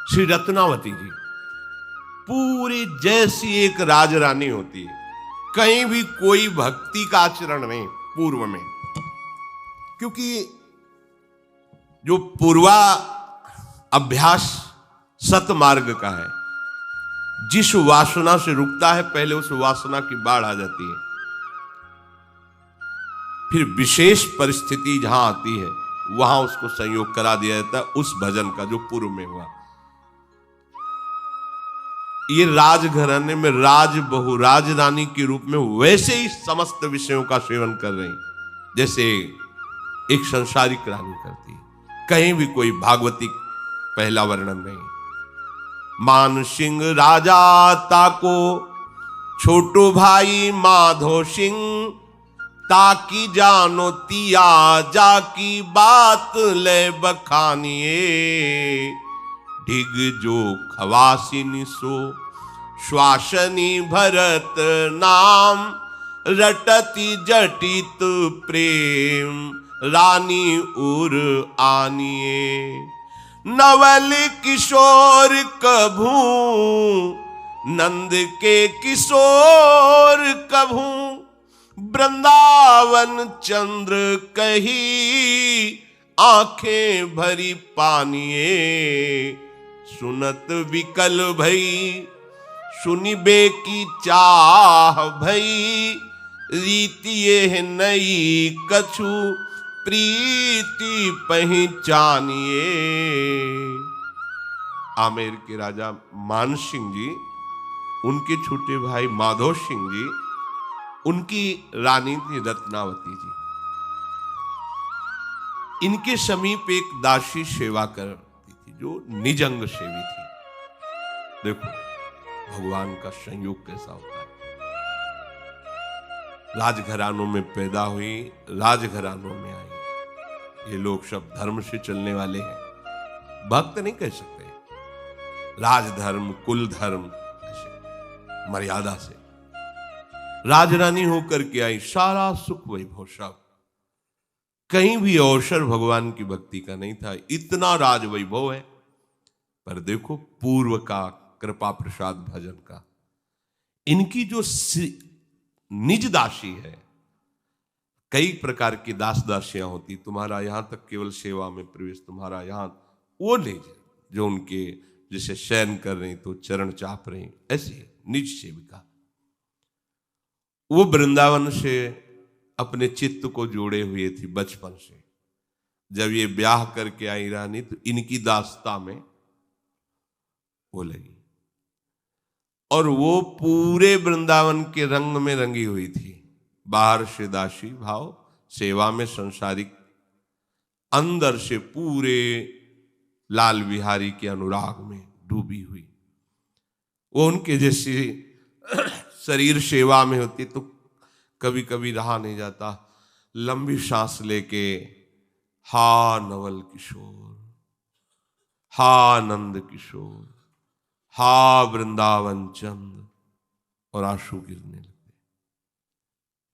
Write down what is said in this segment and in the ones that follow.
श्री रत्नावती जी पूरी जैसी एक राजरानी होती है, कहीं भी कोई भक्ति का आचरण नहीं पूर्व में, क्योंकि जो पूर्वा अभ्यास सतमार्ग का है, जिस वासना से रुकता है पहले उस वासना की बाढ़ आ जाती है, फिर विशेष परिस्थिति जहां आती है वहां उसको संयोग करा दिया जाता है उस भजन का जो पूर्व में हुआ। ये राजघराने में राज बहु राजरानी के रूप में वैसे ही समस्त विषयों का सेवन कर रहे हैं जैसे एक संसारिक रानी करती है, कहीं भी कोई भागवती पहला वर्णन नहीं। मान सिंह राजा ताको छोटो भाई माधो सिंह, ताकि जानो तिया जाकी बात ले बखानिए, ढिग जो खवासिनी सो श्वासनी भरत नाम, रटती जटित प्रेम रानी उर आनिए, नवल किशोर कभू नंद के किशोर कभू, वृंदावन चंद्र कही आंखें भरी पानिए, सुनत विकल भई सुनिबे की चाह भई, रीतिये नई कछु प्रीति पहचानिए। आमेर के राजा मान सिंह जी, उनके छोटे भाई माधो सिंह जी, उनकी रानी थी रत्नावती जी। इनके समीप एक दासी सेवा करती थी जो निजंग सेवी थी। देखो भगवान का संयोग कैसा होता है। राजघरानों में पैदा हुई, राजघरानों में आई। ये लोग सब धर्म से चलने वाले हैं, भक्त नहीं कह सकते। राजधर्म कुल धर्म ऐसे मर्यादा से राजरानी होकर के आई, सारा सुख वैभव सब, कहीं भी अवसर भगवान की भक्ति का नहीं था। इतना राज वैभव है, पर देखो पूर्व का कृपा प्रसाद भजन का। इनकी जो निज दासी है, कई प्रकार की दास दासियां होती, तुम्हारा यहां तक केवल सेवा में प्रवेश, तुम्हारा यहां वो निज जो उनके जैसे शयन कर रही तो चरण चाप रही, ऐसी निज सेविका। वो वृंदावन से अपने चित्त को जोड़े हुए थी बचपन से। जब ये ब्याह करके आई रानी तो इनकी दास्ता में वो लगी, और वो पूरे वृंदावन के रंग में रंगी हुई थी। बाहर से दासी भाव, सेवा में संसारिक, अंदर से पूरे लाल बिहारी के अनुराग में डूबी हुई। वो उनके जैसे शरीर सेवा में होती तो कभी कभी रहा नहीं जाता, लंबी सांस लेके हा नवल किशोर, हा नंद किशोर, हा वृंदावन चंद, और आंसू गिरने लगते।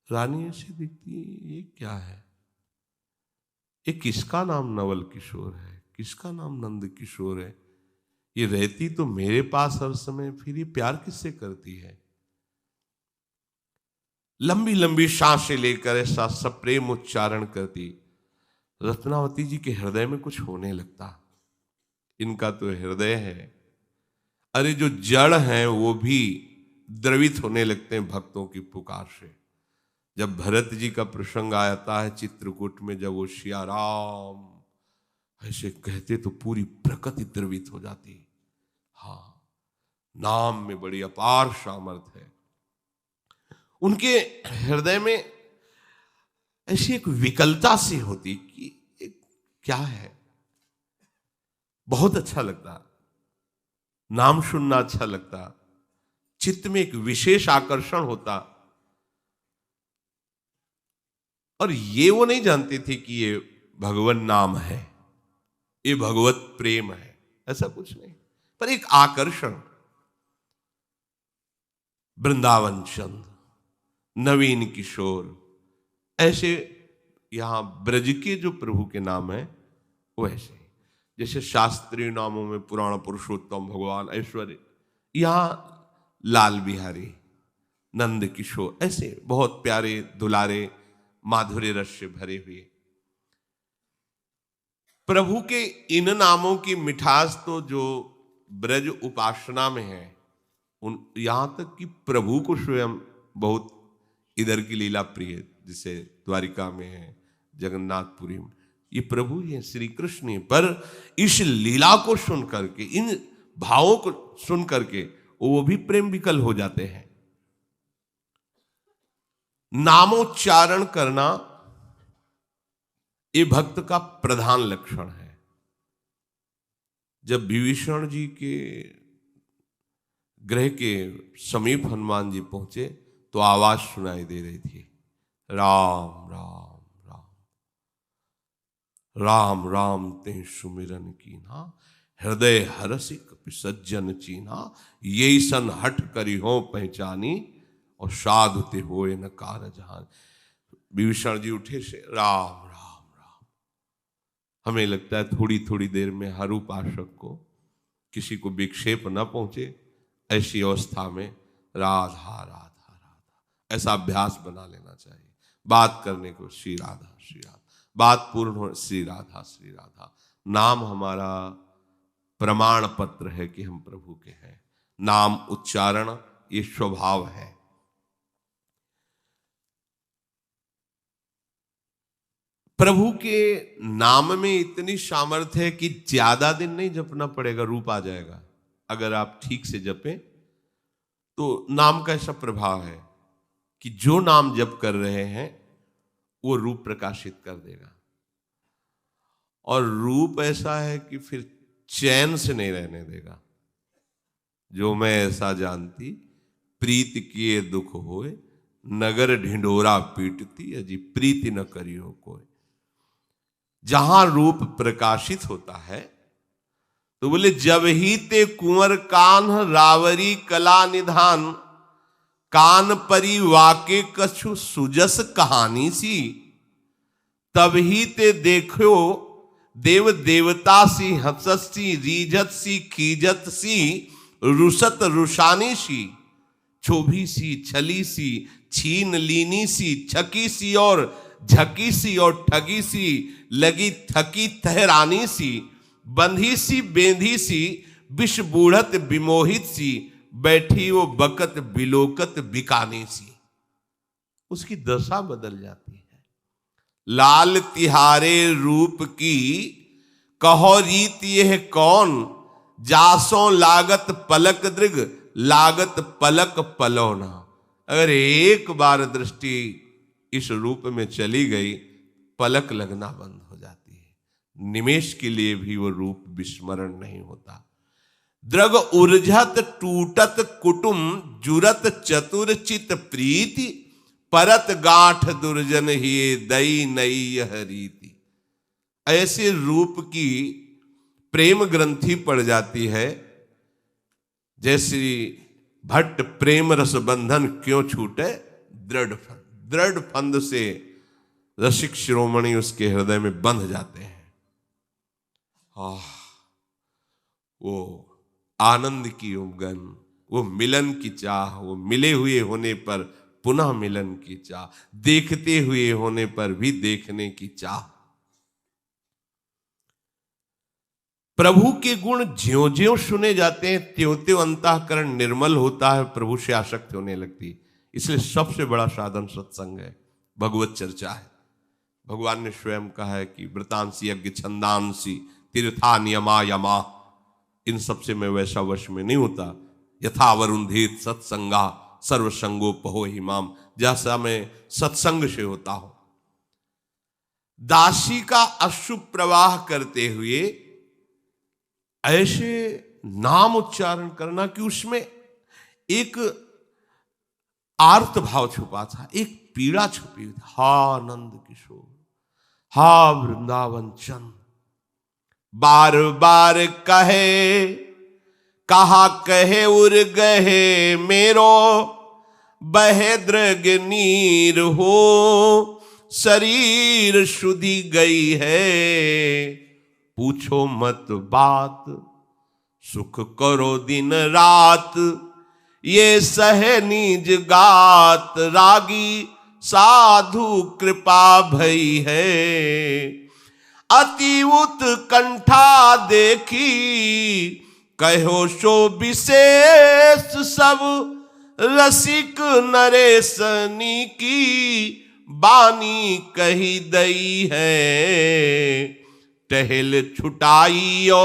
रानी ऐसी दिखती है, ये क्या है? ये किसका नाम नवल किशोर है, किसका नाम नंद किशोर है? ये रहती तो मेरे पास हर समय, फिर ये प्यार किससे करती है? लंबी लंबी सांसें लेकर ऐसा सप्रेम उच्चारण करती। रत्नावती जी के हृदय में कुछ होने लगता। इनका तो हृदय है, अरे जो जड़ हैं वो भी द्रवित होने लगते हैं भक्तों की पुकार से। जब भरत जी का प्रसंग आता है चित्रकूट में, जब वो सिया राम ऐसे कहते तो पूरी प्रकृति द्रवित हो जाती। हाँ, नाम में बड़ी अपार सामर्थ्य है। उनके हृदय में ऐसी एक विकलता सी होती कि क्या है। बहुत अच्छा लगता, नाम सुनना अच्छा लगता, चित्त में एक विशेष आकर्षण होता। और ये वो नहीं जानते थे कि ये भगवान नाम है, ये भगवत प्रेम है, ऐसा कुछ नहीं, पर एक आकर्षण। वृंदावन चंद, नवीन किशोर, ऐसे यहां ब्रज के जो प्रभु के नाम है वैसे। जैसे शास्त्रीय नामों में पुराण पुरुषोत्तम भगवान ऐश्वर्य, यहां लाल बिहारी, नंद किशोर, ऐसे बहुत प्यारे दुलारे माधुर्य रस से भरे हुए प्रभु के इन नामों की मिठास तो जो ब्रज उपासना में है, उन यहां तक कि प्रभु को स्वयं बहुत इधर की लीला प्रिय, जिसे द्वारिका में है, जगन्नाथपुरी में, ये प्रभु ही है, श्री कृष्ण ही। पर इस लीला को सुन करके, इन भावों को सुन करके वो भी प्रेम विकल हो जाते हैं। नामोच्चारण करना ये भक्त का प्रधान लक्षण है। जब विभीषण जी के गृह के समीप हनुमान जी पहुंचे तो आवाज सुनाई दे रही थी, राम राम राम, राम राम ते सुमिरन कीना, हृदय हरसि कपि सज्जन चीना, ये सन हट करी हो पहचानी, और साधु ते होए न कार जहान। विभीषण जी उठे से राम राम राम। हमें लगता है थोड़ी थोड़ी देर में हर उपासक को किसी को विक्षेप न पहुंचे, ऐसी अवस्था में राधा राधा राधा ऐसा अभ्यास बना लेना चाहिए। बात करने को श्री राधा श्री राधा, बात पूर्ण हो श्री राधा श्री राधा। नाम हमारा प्रमाण पत्र है कि हम प्रभु के हैं। नाम उच्चारण ये स्वभाव है। प्रभु के नाम में इतनी सामर्थ्य है कि ज्यादा दिन नहीं जपना पड़ेगा, रूप आ जाएगा। अगर आप ठीक से जपें तो नाम का ऐसा प्रभाव है कि जो नाम जप कर रहे हैं वो रूप प्रकाशित कर देगा। और रूप ऐसा है कि फिर चैन से नहीं रहने देगा। जो मैं ऐसा जानती, प्रीत किए दुख होए, नगर ढिंडोरा पीटती, अजी प्रीति न करियो कोई। जहां रूप प्रकाशित होता है तो बोले, जब ही ते कुंवर कान रावरी कला निधान, कान परी वाके कछु सुजस कहानी सी, तब ही ते देखो देव देवता सी, हंसत सी, रीझत सी, खीजत सी, रुसत रुशानी सी, क्षोभी सी, छली सी, छीन लीनी सी, छकी सी और झकी सी और ठगी सी, लगी थकी तहरानी सी, बंधी सी बेंधी सी, विष बूढ़त विमोहित सी, बैठी वो बकत बिलोकत बिकानी सी। उसकी दशा बदल जाती है। लाल तिहारे रूप की कहो रीत यह कौन, जासों लागत पलक दृग, लागत पलक पलौना। अगर एक बार दृष्टि इस रूप में चली गई, पलक लगना बंद हो जाती है। निमेष के लिए भी वो रूप विस्मरण नहीं होता। द्रग उर्झत टूटत कुटुम, जुरत चतुर चित प्रीति, परत गांठ दुर्जन ही दई नई यह रीति। ऐसे रूप की प्रेम ग्रंथि पड़ जाती है, जैसे भट्ट प्रेम रस बंधन क्यों छूटे, दृढ़ फंद से रसिक शिरोमणि उसके हृदय में बंध जाते हैं। वो आनंद की उमगन, वो मिलन की चाह, वो मिले हुए होने पर पुनः मिलन की चाह, देखते हुए होने पर भी देखने की चाह। प्रभु के गुण ज्यों ज्यों सुने जाते हैं त्यों त्यों अंतःकरण निर्मल होता है, प्रभु से आसक्ति होने लगती। इसलिए सबसे बड़ा साधन सत्संग है, भगवत चर्चा है। भगवान ने स्वयं कहा है कि व्रतांसी यज्ञ छंदांसी तीर्था नियमा यमा, इन सबसे मैं वैसा वश में नहीं होता। यथा वरुंधेत सत्संगा सर्वसंगोपहो हिमाम, जैसा मैं सत्संग से होता हूं। दासी का अशुभ प्रवाह करते हुए ऐसे नाम उच्चारण करना कि उसमें एक आर्त भाव छुपा था, एक पीड़ा छुपी हुई थी। हा नंद किशोर, हा वृंदावन चंद, बार बार कहे कहा कहे उर गहे मेरो, बहे द्रग नीर हो शरीर शुद्धि गई है, पूछो मत बात, सुख करो दिन रात, ये सहे निज गात, रागी साधु कृपा भई है। अति उत्कंठा देखी, कहो सो विशेष सब, रसिक नरेशनी की बानी कही दई है। टहल छुटाइयो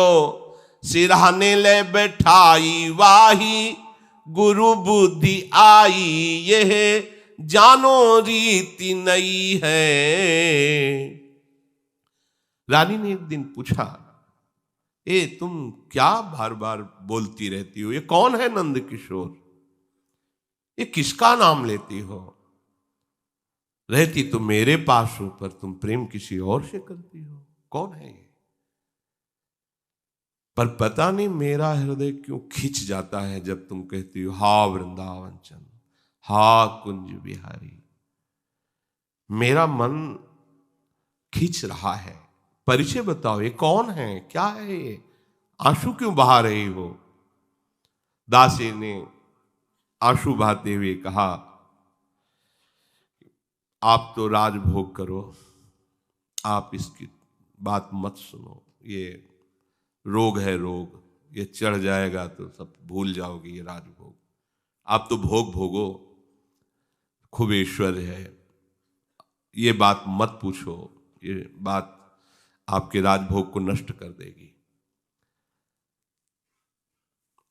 सिरहाने ले बैठाई, वाही गुरु बुद्धि आई, यह जानो रीति नई है। रानी ने एक दिन पूछा, ए तुम क्या बार बार बोलती रहती हो, ये कौन है नंद किशोर, ये किसका नाम लेती हो? रहती तो मेरे पास हो, पर तुम प्रेम किसी और से करती हो, कौन है ये? पर पता नहीं मेरा हृदय क्यों खिंच जाता है जब तुम कहती हो हा वृंदावन चंद, हा कुंज बिहारी। मेरा मन खींच रहा है, परिचय बताओ, ये कौन है, क्या है ये, आंसू क्यों बहा रही हो? दासी ने आंसू बहाते हुए कहा, आप तो राजभोग करो, आप इसकी बात मत सुनो, ये रोग है रोग, ये चढ़ जाएगा तो सब भूल जाओगे, ये राजभोग, आप तो भोग भोगो, खूब ऐश्वर्य है, ये बात मत पूछो, ये बात आपके राजभोग को नष्ट कर देगी।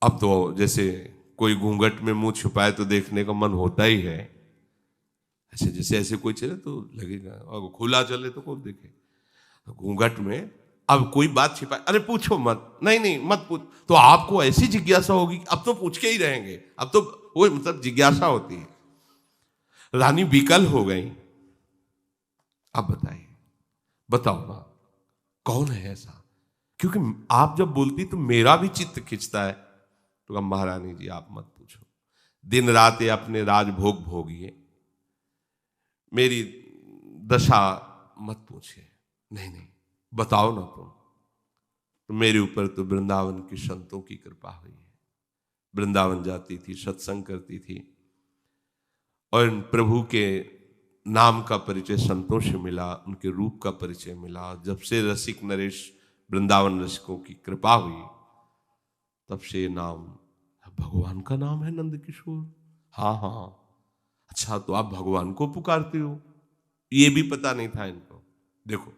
अब तो जैसे कोई घूंघट में मुंह छुपाए तो देखने का मन होता ही है, ऐसे जैसे ऐसे कोई चले तो लगेगा, और खुला चले तो कौन देखे। घूंघट में अब कोई बात छिपाए, अरे पूछो मत, नहीं नहीं मत पूछ, तो आपको ऐसी जिज्ञासा होगी, अब तो पूछ के ही रहेंगे, अब तो वो मतलब जिज्ञासा होती है। रानी विकल हो गई, अब बताइए, बताओ ना कौन है ऐसा, क्योंकि आप जब बोलती तो मेरा भी चित्त खिंचता है। तो अब महारानी जी आप मत पूछो, दिन रात ये अपने राजभोग भोगिए, मेरी दशा मत पूछिए, नहीं नहीं बताओ ना तुम। तो मेरे ऊपर तो वृंदावन के संतों की कृपा हुई है, वृंदावन जाती थी, सत्संग करती थी, और प्रभु के नाम का परिचय संतों से मिला, उनके रूप का परिचय मिला। जब से रसिक नरेश वृंदावन रसिकों की कृपा हुई, तब से नाम भगवान का नाम है नंद किशोर। हाँ हाँ, अच्छा तो आप भगवान को पुकारते हो, ये भी पता नहीं था इनको। देखो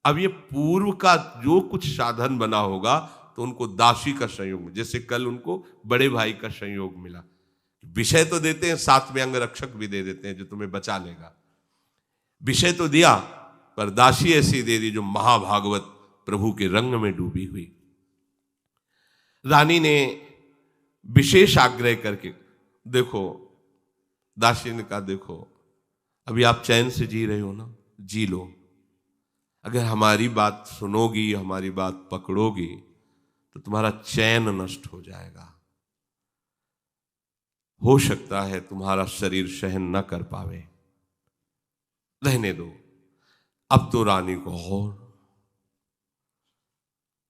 अब ये पूर्व का जो कुछ साधन बना होगा, तो उनको दासी का संयोग, जैसे कल उनको बड़े भाई का संयोग मिला, विषय तो देते हैं, साथ में अंगरक्षक भी दे देते हैं जो तुम्हें बचा लेगा। विषय तो दिया, पर दासी ऐसी दे दी जो महाभागवत प्रभु के रंग में डूबी हुई। रानी ने विशेष आग्रह करके, देखो दासी ने कहा, देखो अभी आप चैन से जी रहे हो ना, जी लो, अगर हमारी बात सुनोगी, हमारी बात पकड़ोगी, तो तुम्हारा चैन नष्ट हो जाएगा, हो सकता है तुम्हारा शरीर सहन न कर पावे, रहने दो। अब तो रानी को और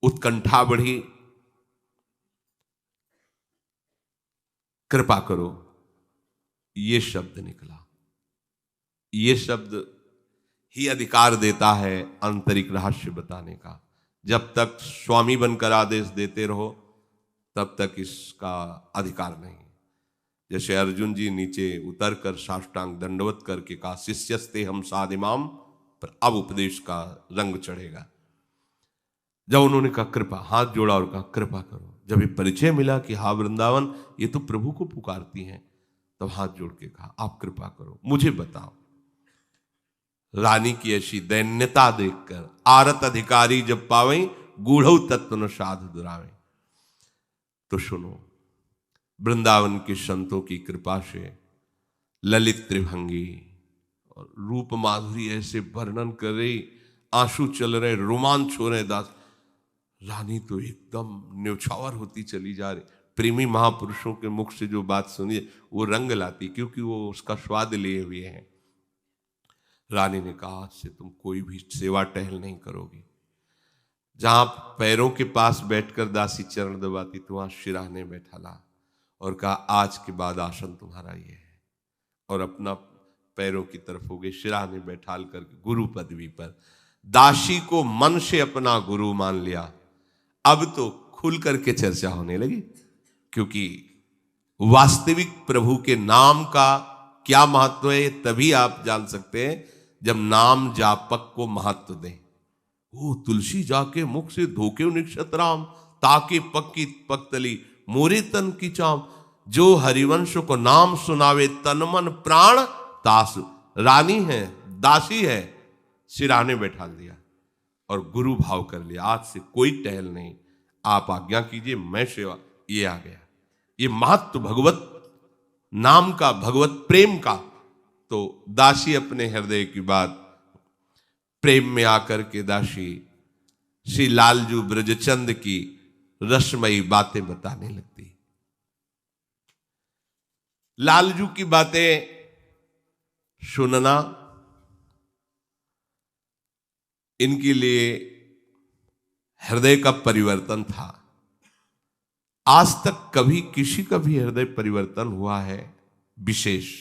उत्कंठा बढ़ी, कृपा करो, ये शब्द निकला। ये शब्द ही अधिकार देता है आंतरिक रहस्य बताने का। जब तक स्वामी बनकर आदेश देते रहो, तब तक इसका अधिकार नहीं। जैसे अर्जुन जी नीचे उतरकर साष्टांग दंडवत करके कहा, शिष्यस्ते हम साधिमाम, पर अब उपदेश का रंग चढ़ेगा। जब उन्होंने कहा कृपा, हाथ जोड़ा और कहा कृपा करो, जब ये परिचय मिला कि हाँ वृंदावन ये तो प्रभु को पुकारती हैं, तब हाथ जोड़ के कहा आप कृपा करो, मुझे बताओ। रानी की ऐसी दैन्यता देखकर आरत अधिकारी जब पावे, गूढ़ तत्व न साधु दुरावे। तो सुनो, वृंदावन के संतों की कृपा से ललित त्रिभंगी और रूप माधुरी ऐसे वर्णन कर रही, आंसू चल रहे, रोमांच हो रहे दास। रानी तो एकदम न्यौछावर होती चली जा रही। प्रेमी महापुरुषों के मुख से जो बात सुनिए वो रंग लाती, क्योंकि वो उसका स्वाद लिए हुए हैं। रानी ने कहा, आज से तुम कोई भी सेवा टहल नहीं करोगी, जहां पैरों के पास बैठकर दासी चरण दबाती तो वहां शिराने बैठा ला और कहा आज के बाद आसन तुम्हारा ये है, और अपना पैरों की तरफ हो गए, शिराने बैठाल करके गुरु पदवी पर दासी को मन से अपना गुरु मान लिया। अब तो खुल करके चर्चा होने लगी, क्योंकि वास्तविक प्रभु के नाम का क्या महत्व है तभी आप जान सकते हैं जब नाम जापक को महत्व दें। ओ तुलसी जाके मुख से धोके निक्षत राम, ताके पक्की पक्तली मोरे तन की चाम, जो हरिवंश को नाम सुनावे तन मन प्राण तास। रानी है, दासी है, सिराने बैठा दिया और गुरु भाव कर लिया। आज से कोई टहल नहीं, आप आज्ञा कीजिए, मैं सेवा। ये आ गया, ये महत्व भगवत नाम का, भगवत प्रेम का। तो दासी अपने हृदय की बात प्रेम में आकर के दासी श्री लालजू ब्रजचंद की रसमयी बातें बताने लगती। लालजू की बातें सुनना इनके लिए हृदय का परिवर्तन था। आज तक कभी किसी का भी हृदय परिवर्तन हुआ है विशेष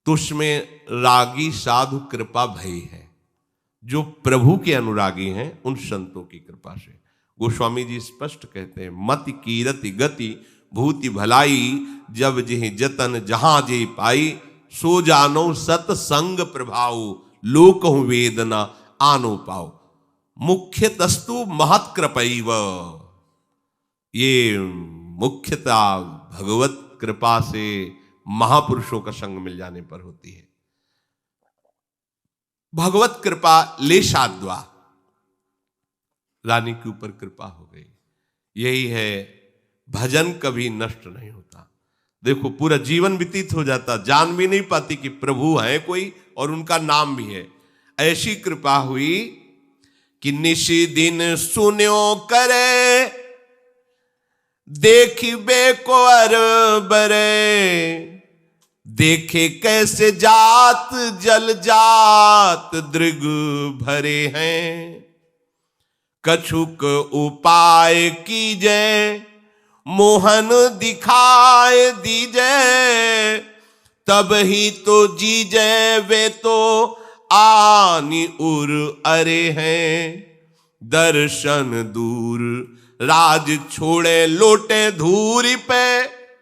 तो उसमें रागी साधु कृपा भई है। जो प्रभु के अनुरागी हैं उन संतों की कृपा से। गोस्वामी जी स्पष्ट कहते हैं, मति कीरति गति भूति भलाई, जब जेहि जतन जहां जे पाई, सो जानो सतसंग प्रभाव, लोकहु वेदना आनो पाओ। मुख्य तस्तु महत कृपैव, ये मुख्यता भगवत कृपा से महापुरुषों का संग मिल जाने पर होती है। भगवत कृपा लेशाद्वा, रानी के ऊपर कृपा हो गई। यही है, भजन कभी नष्ट नहीं होता। देखो पूरा जीवन व्यतीत हो जाता, जान भी नहीं पाती कि प्रभु है कोई और उनका नाम भी है। ऐसी कृपा हुई कि निशी दिन सुन्यो करे, देखिबे को अर बरे, देखे कैसे जात जल जात दृग भरे हैं, कछुक उपाय कीजे मोहन दिखाए दीजे, तब ही तो जीजे वे तो आनी उर अरे हैं, दर्शन दूर राज छोड़े लोटे धूरी पे,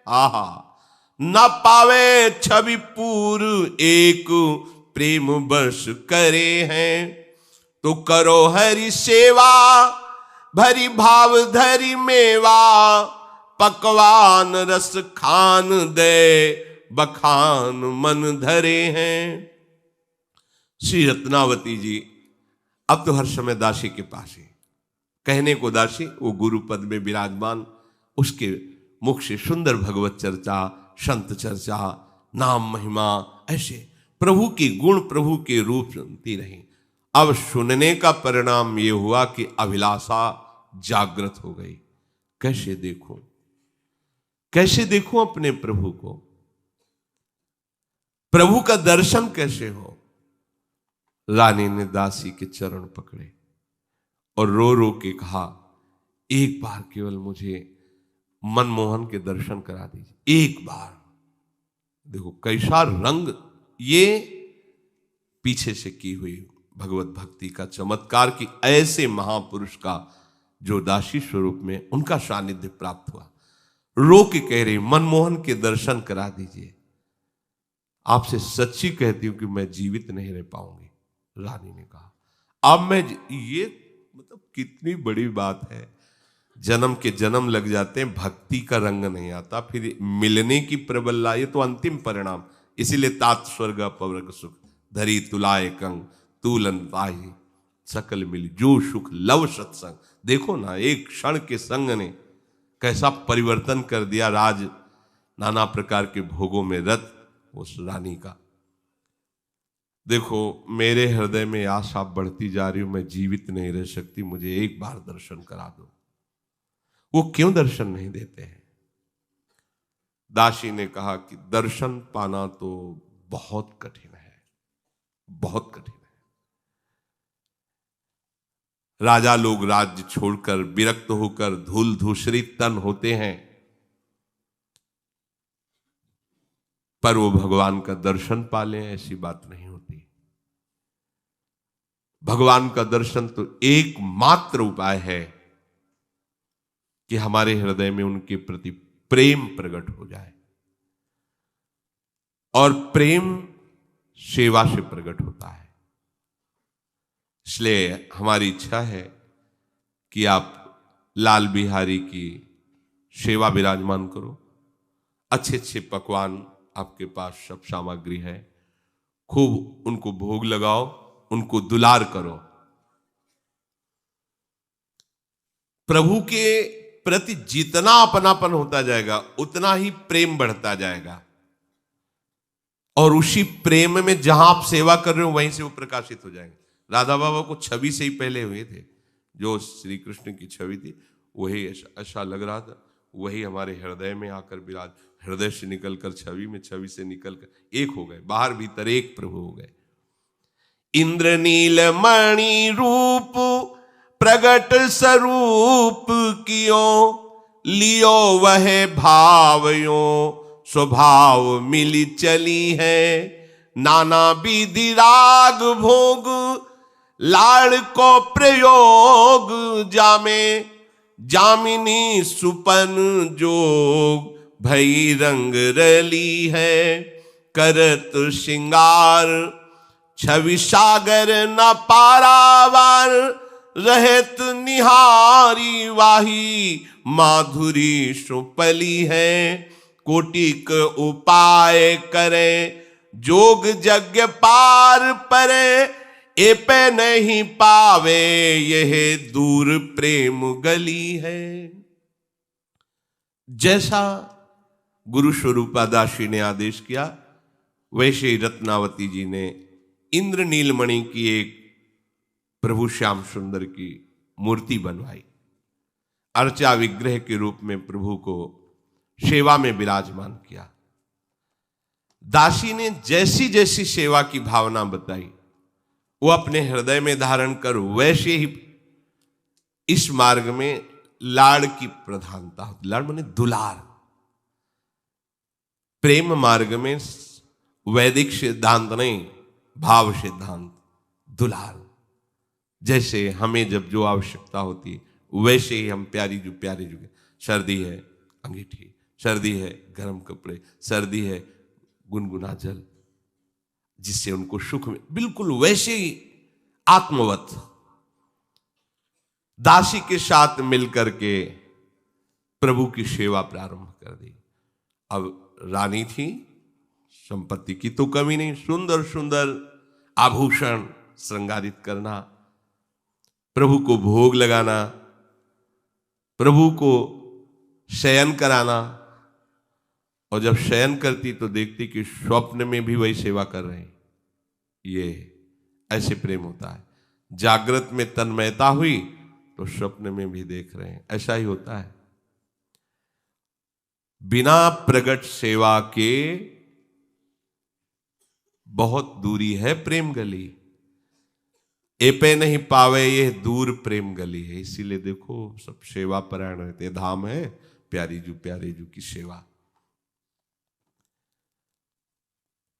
आहा न पावे छवि पूर एक प्रेम बस करे हैं, तो करो हरि सेवा भरी भाव धरी मेवा, पकवान रस खान दे बखान मन धरे हैं। श्री रत्नावती जी अब तो हर समय दासी के पास ही, कहने को दासी, वो गुरु पद में विराजमान, उसके मुख से सुंदर भगवत चर्चा, संत चर्चा, नाम महिमा, ऐसे प्रभु की गुण, प्रभु के रूप सुनती रही। अब सुनने का परिणाम ये हुआ कि अभिलाषा जागृत हो गई। कैसे देखूं, कैसे देखूं अपने प्रभु को, प्रभु का दर्शन कैसे हो। रानी ने दासी के चरण पकड़े और रो रो के कहा, एक बार केवल मुझे मनमोहन के दर्शन करा दीजिए, एक बार। देखो कैसा रंग, ये पीछे से की हुई भगवत भक्ति का चमत्कार कि ऐसे महापुरुष का जो दासी स्वरूप में उनका सानिध्य प्राप्त हुआ। रो के कह रही, मनमोहन के दर्शन करा दीजिए। आपसे सच्ची कहती हूं कि मैं जीवित नहीं रह पाऊंगी। रानी ने कहा, अब मैं, ये मतलब कितनी बड़ी बात है। जन्म के जन्म लग जाते हैं, भक्ति का रंग नहीं आता, फिर मिलने की प्रबल, ये तो अंतिम परिणाम। इसीलिए तात स्वर्ग अपवर्ग सुख, धरी तुलाए कंग तूलन ताही, सकल मिली जो सुख लव सत्संग। देखो ना, एक क्षण के संग ने कैसा परिवर्तन कर दिया राज, नाना प्रकार के भोगों में रत उस रानी का। देखो मेरे हृदय में आशा बढ़ती जा रही हूं, मैं जीवित नहीं रह सकती, मुझे एक बार दर्शन करा दो। वो क्यों दर्शन नहीं देते हैं? दासी ने कहा कि दर्शन पाना तो बहुत कठिन है, बहुत कठिन है। राजा लोग राज्य छोड़कर विरक्त होकर धूल धूसरित तन होते हैं, पर वो भगवान का दर्शन पा लें ऐसी बात नहीं होती। भगवान का दर्शन तो एकमात्र उपाय है कि हमारे हृदय में उनके प्रति प्रेम प्रकट हो जाए, और प्रेम सेवा से प्रकट होता है। इसलिए हमारी इच्छा है कि आप लाल बिहारी की सेवा विराजमान करो। अच्छे अच्छे पकवान आपके पास सब सामग्री है, खूब उनको भोग लगाओ, उनको दुलार करो। प्रभु के प्रति जितना अपनापन होता जाएगा उतना ही प्रेम बढ़ता जाएगा, और उसी प्रेम में जहां आप सेवा कर रहे हो वहीं से वो प्रकाशित हो जाएंगे। राधा बाबा को छवि से ही पहले हुए थे, जो श्री कृष्ण की छवि थी वही ऐसा लग रहा था, वही हमारे हृदय में आकर विराज, हृदय से निकलकर छवि में, छवि से निकलकर एक हो गए, बाहर भीतर एक प्रभु हो गए। इंद्रनील मणि रूप प्रगट स्वरूप कियो, लियो वह भावयो स्वभाव मिली चली है। नाना विधि राग भोग लाड़ को प्रयोग, जामे जामिनी सुपन जोग भई रंग रली है। करत श्रृंगार छवि सागर न पारावार, रहत निहारी वाही माधुरी सुपली है। कोटिक उपाय करे जोग यज्ञ पार परे, ए पे नहीं पावे यह दूर प्रेम गली है। जैसा गुरु स्वरूपा दासी ने आदेश किया, वैसे ही रत्नावती जी ने इंद्र नीलमणि की एक प्रभु श्याम सुंदर की मूर्ति बनवाई। अर्चा विग्रह के रूप में प्रभु को सेवा में विराजमान किया। दासी ने जैसी जैसी सेवा की भावना बताई वो अपने हृदय में धारण कर वैसे ही इस मार्ग में लाड़ की प्रधानता होती। लाड़ माने दुलार। प्रेम मार्ग में वैदिक सिद्धांत नहीं, भाव सिद्धांत, दुलार। जैसे हमें जब जो आवश्यकता होती है वैसे ही हम प्यारी जो सर्दी है अंगीठी, सर्दी है गर्म कपड़े, सर्दी है गुनगुना जल, जिससे उनको सुख में, बिल्कुल वैसे ही आत्मवत दासी के साथ मिलकर के प्रभु की सेवा प्रारंभ कर दी। अब रानी थी, संपत्ति की तो कमी नहीं, सुंदर सुंदर आभूषण श्रृंगारित करना, प्रभु को भोग लगाना, प्रभु को शयन कराना, और जब शयन करती तो देखती कि स्वप्न में भी वही सेवा कर रहे हैं। ये ऐसे प्रेम होता है। जागृत में तन्मयता हुई तो स्वप्न में भी देख रहे हैं, ऐसा ही होता है। बिना प्रगट सेवा के बहुत दूरी है प्रेम गली, एपे नहीं पावे ये दूर प्रेम गली है। इसीलिए देखो सब सेवा परायण रहते, धाम है प्यारे जू की सेवा।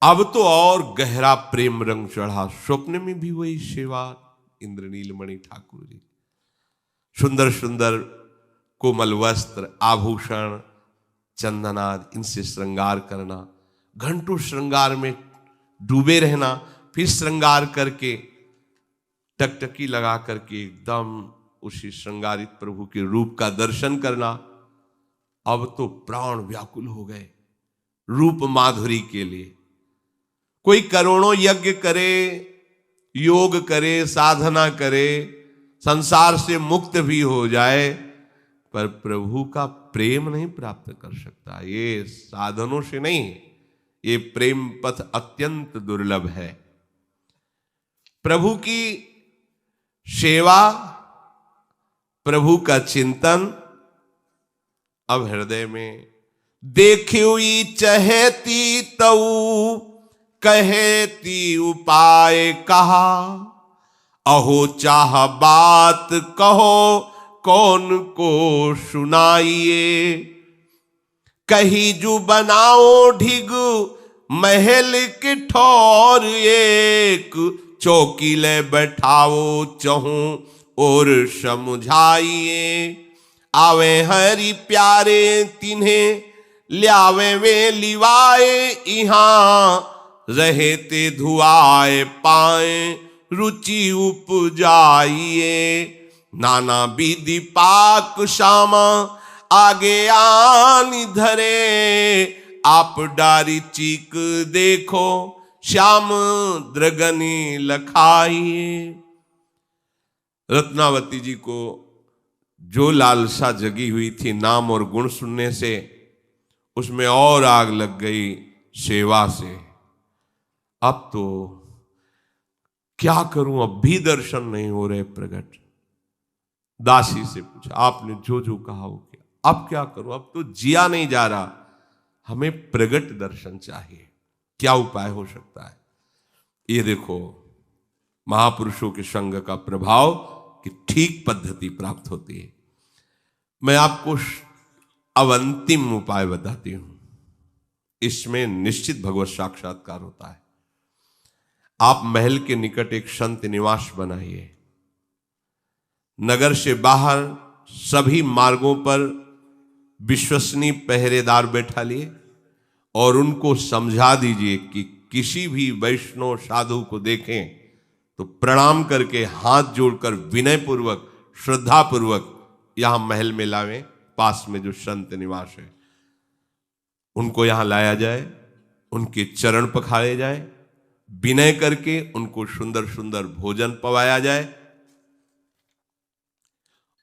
अब तो और गहरा प्रेम रंग चढ़ा, स्वप्न में भी वही सेवा। इंद्रनीलमणि ठाकुर जी सुंदर सुंदर कोमल वस्त्र, आभूषण, चंदनाद, इनसे श्रृंगार करना, घंटों श्रृंगार में डूबे रहना, फिर श्रृंगार करके टकटकी लगा करके एकदम उसी श्रृंगारित प्रभु के रूप का दर्शन करना। अब तो प्राण व्याकुल हो गए रूप माधुरी के लिए। कोई करोड़ों यज्ञ करे, योग करे, साधना करे, संसार से मुक्त भी हो जाए, पर प्रभु का प्रेम नहीं प्राप्त कर सकता। ये साधनों से नहीं, ये प्रेम पथ अत्यंत दुर्लभ है। प्रभु की सेवा, प्रभु का चिंतन अब हृदय में। देखी चहेती तऊ कहेती उपाय कहा, अहो चाह बात कहो कौन को सुनाइए, कही जू बनाओ ढिग महल के ठौर, एक चौकी ले बैठाओ चहूं और समझाइए, आवे हरि प्यारे तिन्हें ल्यावे वे लिवाए, इहां रहते धुआए पाए रुचि उपजाइए, नाना विधि पाक श्यामा आगे आन धरे, आप डारी चीक देखो श्याम द्रगनी लखाइए। रत्नावती जी को जो लालसा जगी हुई थी नाम और गुण सुनने से, उसमें और आग लग गई सेवा से। अब तो क्या करूं, अब भी दर्शन नहीं हो रहे प्रकट। दासी से पूछा, आपने जो जो कहा हो किया, अब क्या करूं, अब तो जिया नहीं जा रहा, हमें प्रगट दर्शन चाहिए, क्या उपाय हो सकता है। ये देखो महापुरुषों के संग का प्रभाव कि ठीक पद्धति प्राप्त होती है। मैं आपको अब अंतिम उपाय बताती हूं, इसमें निश्चित भगवत साक्षात्कार होता है। आप महल के निकट एक संत निवास बनाइए, नगर से बाहर सभी मार्गों पर विश्वसनीय पहरेदार बैठा लिए और उनको समझा दीजिए कि किसी भी वैष्णव साधु को देखें तो प्रणाम करके हाथ जोड़कर विनय पूर्वक श्रद्धा पूर्वक यहां महल में लावें। पास में जो संत निवास है उनको यहां लाया जाए, उनके चरण पखारे जाए, विनय करके उनको सुंदर सुंदर भोजन पवाया जाए,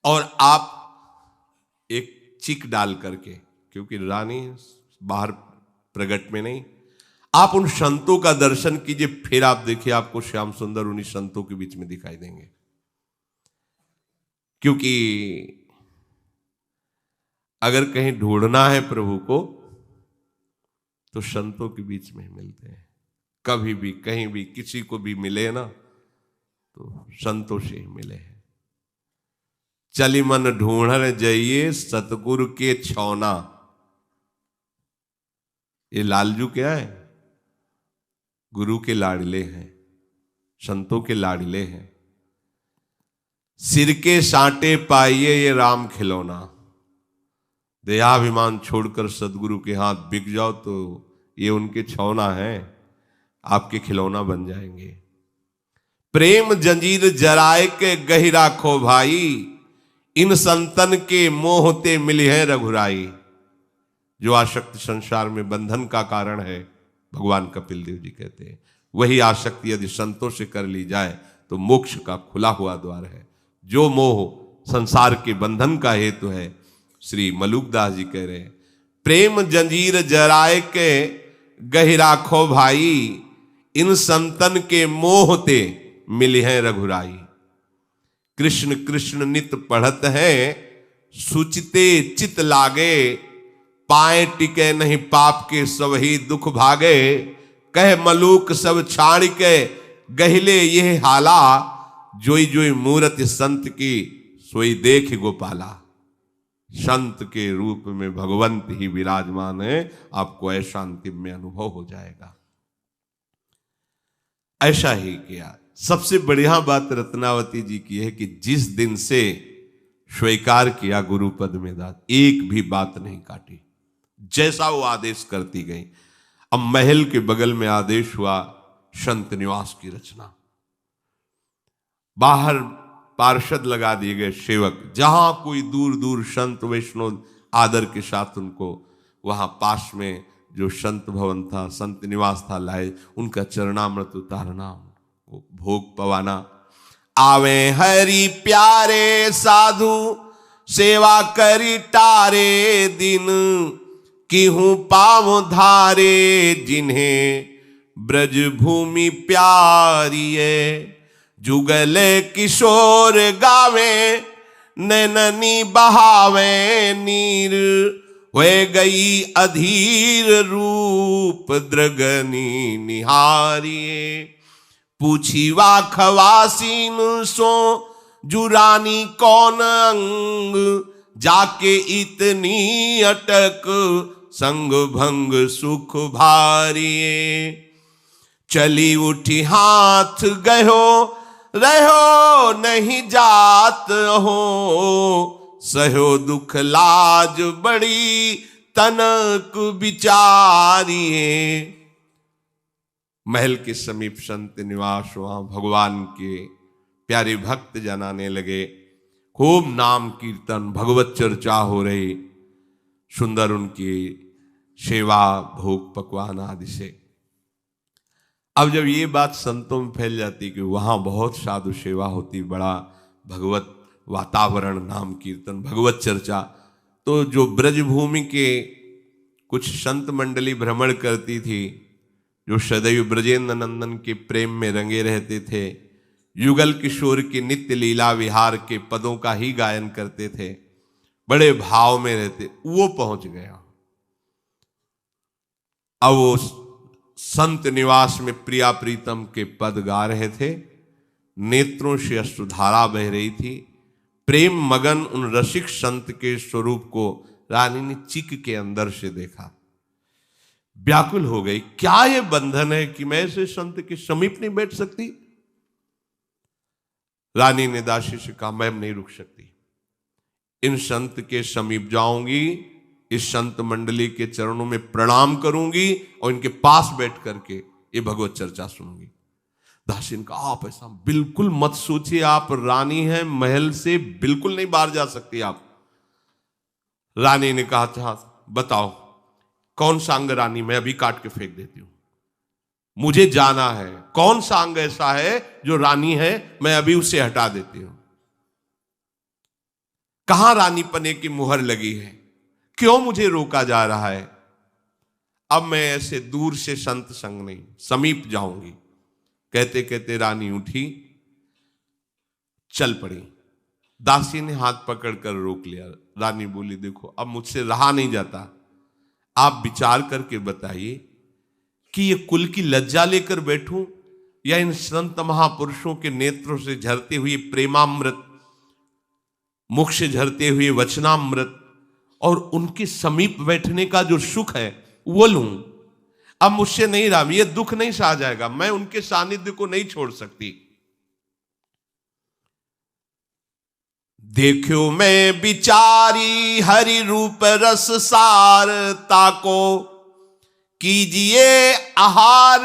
और आप एक चिक डाल करके, क्योंकि रानी बाहर प्रगट में नहीं, आप उन संतों का दर्शन कीजिए, फिर आप देखिए आपको श्याम सुंदर उन्हीं संतों के बीच में दिखाई देंगे। क्योंकि अगर कहीं ढूंढना है प्रभु को तो संतों के बीच में मिलते हैं। कभी भी कहीं भी किसी को भी मिले ना तो संतों से ही मिले हैं। चली मन ढूंढन जाइए सतगुरु के छौना। ये लालजू क्या है? गुरु के लाडले हैं, संतों के लाडले हैं। सिर के साटे पाइए ये राम खिलौना। देहाभिमान छोड़कर सदगुरु के हाथ बिक जाओ तो ये उनके छौना है, आपके खिलौना बन जाएंगे। प्रेम जंजीर जराए के गही राखो भाई, इन संतन के मोहते मिली है रघुराई। जो आसक्ति संसार में बंधन का कारण है, भगवान कपिल देव जी कहते हैं, वही आसक्ति यदि संतों से कर ली जाए तो मोक्ष का खुला हुआ द्वार है। जो मोह संसार के बंधन का हेतु है, श्री मलुकदास जी कह रहे हैं, प्रेम जंजीर जराए के गही राखो भाई, इन संतन के मोहते मिली है रघुराई। कृष्ण कृष्ण नित पढ़त है, सुचिते चित लागे, पाए टिके नहीं पाप के सबही दुख भागे। कह मलूक सब छाड़ के गहिले ये हाला, जोई जोई मूरत संत की सोई देख गोपाला। संत के रूप में भगवंत ही विराजमान है, आपको ऐसा अंतिम में अनुभव हो जाएगा। ऐसा ही किया। सबसे बढ़िया बात रत्नावती जी की है कि जिस दिन से स्वीकार किया गुरु पद में दास, एक भी बात नहीं काटी, जैसा वो आदेश करती गई। अब महल के बगल में आदेश हुआ संत निवास की रचना। बाहर पार्षद लगा दिए गए सेवक, जहां कोई दूर दूर संत वैष्णव आदर के साथ उनको वहां पास में जो संत भवन था, संत निवास था, लाए, उनका चरणामृत उतारना, भोग पवाना। आवे हरि प्यारे साधु सेवा करी टारे दिन, किहूं पाव धारे जिन्हें ब्रज भूमि प्यारिये। जुगले किशोर गावे नैननी बहावे नीर, हुए गई अधीर रूप द्रगनी निहारिये। पूछी वा खवासीन सो जुरानी कौन अंग, जाके इतनी अटक संग भंग सुख भारिये। चली उठी हाथ गयो रहो नहीं जात हो, सहो दुख लाज बड़ी तनक विचारिये। महल के समीप संत निवास, वहां भगवान के प्यारे भक्त जन आने लगे। खूब नाम कीर्तन भगवत चर्चा हो रही, सुंदर उनकी सेवा भोग पकवान आदि से। अब जब ये बात संतों में फैल जाती कि वहां बहुत साधु सेवा होती, बड़ा भगवत वातावरण, नाम कीर्तन भगवत चर्चा, तो जो ब्रजभूमि के कुछ संत मंडली भ्रमण करती थी, जो सदैव ब्रजेंद्र नंदन के प्रेम में रंगे रहते थे, युगल किशोर के नित्य लीला विहार के पदों का ही गायन करते थे, बड़े भाव में रहते, वो पहुंच गया। अब वो संत निवास में प्रिया प्रीतम के पद गा रहे थे, नेत्रों से अश्रुधारा बह रही थी। प्रेम मगन उन रसिक संत के स्वरूप को रानी ने चिक के अंदर से देखा, व्याकुल हो गई। क्या ये बंधन है कि मैं ऐसे संत के समीप नहीं बैठ सकती? रानी ने दासी से कहा, मैं नहीं रुक सकती, इन संत के समीप जाऊंगी, इस संत मंडली के चरणों में प्रणाम करूंगी और इनके पास बैठ करके ये भगवत चर्चा सुनूंगी। दासी ने कहा, आप ऐसा बिल्कुल मत सोचिए, आप रानी हैं, महल से बिल्कुल नहीं बाहर जा सकती आप। रानी ने कहा, अच्छा बताओ कौन सा अंग रानी, मैं अभी काट के फेंक देती हूं, मुझे जाना है। कौन सा अंग ऐसा है जो रानी है, मैं अभी उसे हटा देती हूं। कहां रानी पने की मुहर लगी है, क्यों मुझे रोका जा रहा है? अब मैं ऐसे दूर से संत संग नहीं, समीप जाऊंगी। कहते कहते रानी उठी, चल पड़ी। दासी ने हाथ पकड़कर रोक लिया। रानी बोली, देखो अब मुझसे रहा नहीं जाता, आप विचार करके बताइए कि ये कुल की लज्जा लेकर बैठूं या इन संत महापुरुषों के नेत्रों से झरते हुए प्रेमामृत, मुख से झरते हुए वचनामृत और उनके समीप बैठने का जो सुख है वो लूं। अब मुझसे नहीं रहा, ये दुख नहीं सहा जाएगा, मैं उनके सानिध्य को नहीं छोड़ सकती। देखो मैं विचारी हरि रूप रस सार, ताको कीजिए आहार,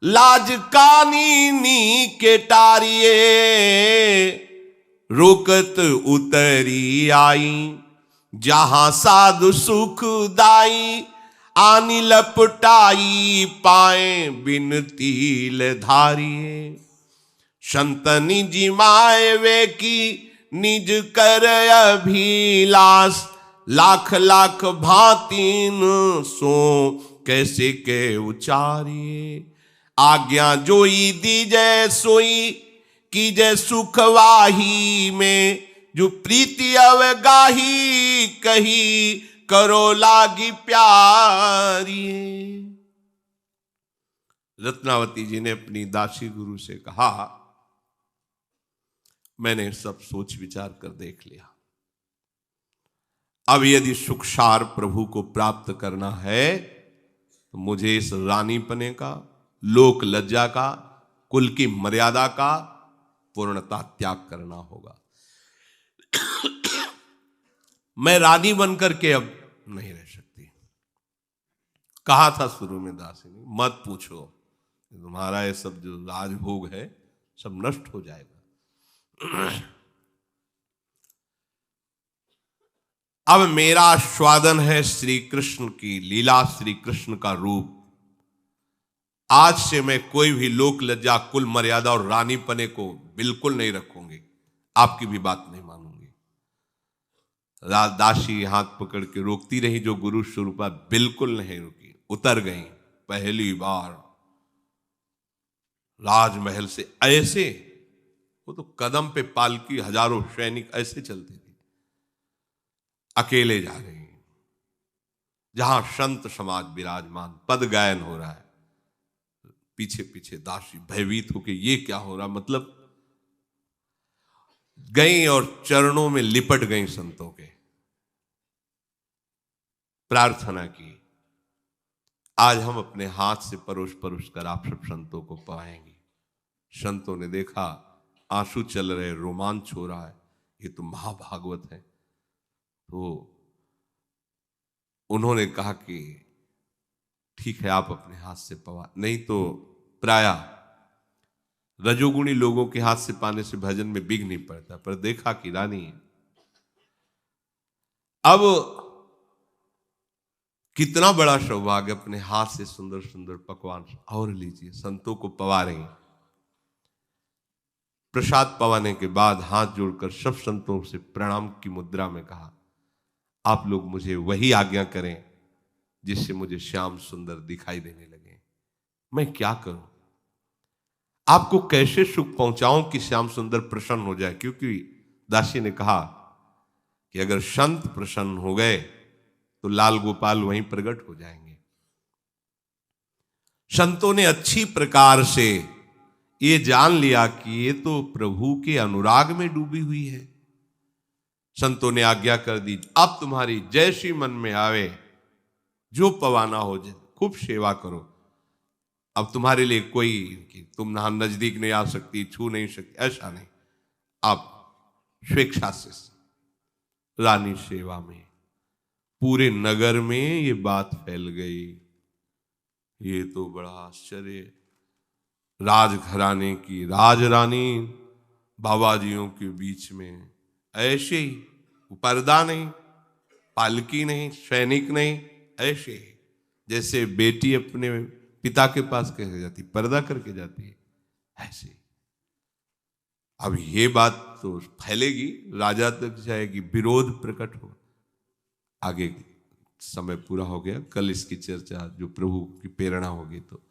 लाज कानी नी के टारिये। रोकत उतरी आई, जहां साधु सुख दाई, आनी लपटाई पाए बिन तिल धारिये। संतनि जिमाए वे की निज कर अभिलाष, लाख लाख भांतिन सो कैसे के उचारिये। आज्ञा जोई दीजै सोई कीजै सुखवाही में, जो प्रीति अवगाही कही करो लागी प्यारी। रत्नावती जी ने अपनी दासी गुरु से कहा, मैंने सब सोच विचार कर देख लिया, अब यदि सुखसार प्रभु को प्राप्त करना है तो मुझे इस रानीपने का, लोक लज्जा का, कुल की मर्यादा का पूर्णता त्याग करना होगा। मैं रानी बनकर के अब नहीं रह सकती। कहा था शुरू में दासी ने, मत पूछो, तुम्हारा ये सब जो राजभोग है सब नष्ट हो जाएगा। अब मेरा स्वादन है श्री कृष्ण की लीला, श्री कृष्ण का रूप। आज से मैं कोई भी लोक लज्जा, कुल मर्यादा और रानीपने को बिल्कुल नहीं रखूंगी, आपकी भी बात नहीं मानूंगी। दासी हाथ पकड़ के रोकती रही, जो गुरु स्वरूपा बिल्कुल नहीं रुकी, उतर गई। पहली बार राजमहल से ऐसे, वो तो कदम पे पालकी, हजारों सैनिक ऐसे चलते थे, अकेले जा रही, जहां संत समाज विराजमान, पद गायन हो रहा है, पीछे पीछे दासी भयभीत होके ये क्या हो रहा, मतलब गई और चरणों में लिपट गई संतों के, प्रार्थना की, आज हम अपने हाथ से परोस परोस कर आप सब संतों को पाएंगे। संतों ने देखा आंसू चल रहे, रोमांच हो रहा है, ये तो महाभागवत है। तो उन्होंने कहा कि ठीक है, आप अपने हाथ से पवा, नहीं तो प्राय रजोगुणी लोगों के हाथ से पाने से भजन में बिघ नहीं पड़ता। पर देखा कि रानी अब कितना बड़ा सौभाग्य, अपने हाथ से सुंदर सुंदर पकवान और लीजिए, संतों को पवा रही। प्रसाद पवाने के बाद हाथ जोड़कर सब संतों से प्रणाम की मुद्रा में कहा, आप लोग मुझे वही आज्ञा करें जिससे मुझे श्याम सुंदर दिखाई देने लगे। मैं क्या करूं, आपको कैसे सुख पहुंचाऊं कि श्याम सुंदर प्रसन्न हो जाए। क्योंकि दासी ने कहा कि अगर संत प्रसन्न हो गए तो लाल गोपाल वहीं प्रकट हो जाएंगे। संतों ने अच्छी प्रकार से ये जान लिया कि ये तो प्रभु के अनुराग में डूबी हुई है। संतों ने आज्ञा कर दी, अब तुम्हारी जैसी मन में आवे, जो पवाना हो जाए, खूब सेवा करो। अब तुम्हारे लिए कोई कि तुम ना नजदीक नहीं आ सकती, छू नहीं सकती, ऐसा नहीं। आप स्वेच्छा से रानी सेवा में, पूरे नगर में ये बात फैल गई। ये तो बड़ा आश्चर्य, राजघराने की राजरानी बाबाजियों के बीच में ऐसे ही, पर्दा नहीं, पालकी नहीं, सैनिक नहीं, ऐसे ही जैसे बेटी अपने पिता के पास कैसे जाती, पर्दा करके जाती है, ऐसे। अब ये बात तो फैलेगी, राजा तक जाएगी, विरोध प्रकट हो। आगे समय पूरा हो गया, कल इसकी चर्चा जो प्रभु की प्रेरणा होगी तो।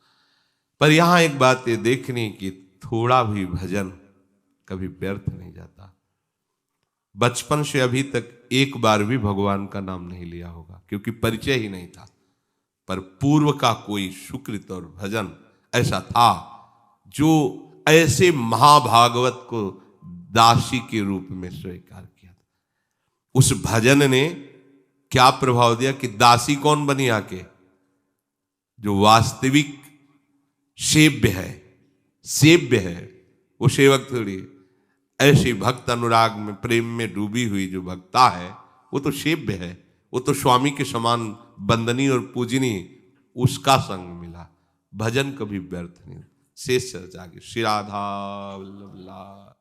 पर यहां एक बात ये देखनी कि थोड़ा भी भजन कभी व्यर्थ नहीं जाता। बचपन से अभी तक एक बार भी भगवान का नाम नहीं लिया होगा, क्योंकि परिचय ही नहीं था। पर पूर्व का कोई सुकृत और भजन ऐसा था जो ऐसे महाभागवत को दासी के रूप में स्वीकार किया था। उस भजन ने क्या प्रभाव दिया कि दासी कौन बनी आके, जो वास्तविक सेव्य है, सेव्य है, वो सेवक थोड़ी। ऐसे भक्त अनुराग में, प्रेम में डूबी हुई जो भक्ता है, वो तो सेव्य है, वो तो स्वामी के समान बंदनी और पूजनी, उसका संग मिला। भजन कभी व्यर्थ नहीं। शेष चर्चा आगे। श्री राधा वल्लभ।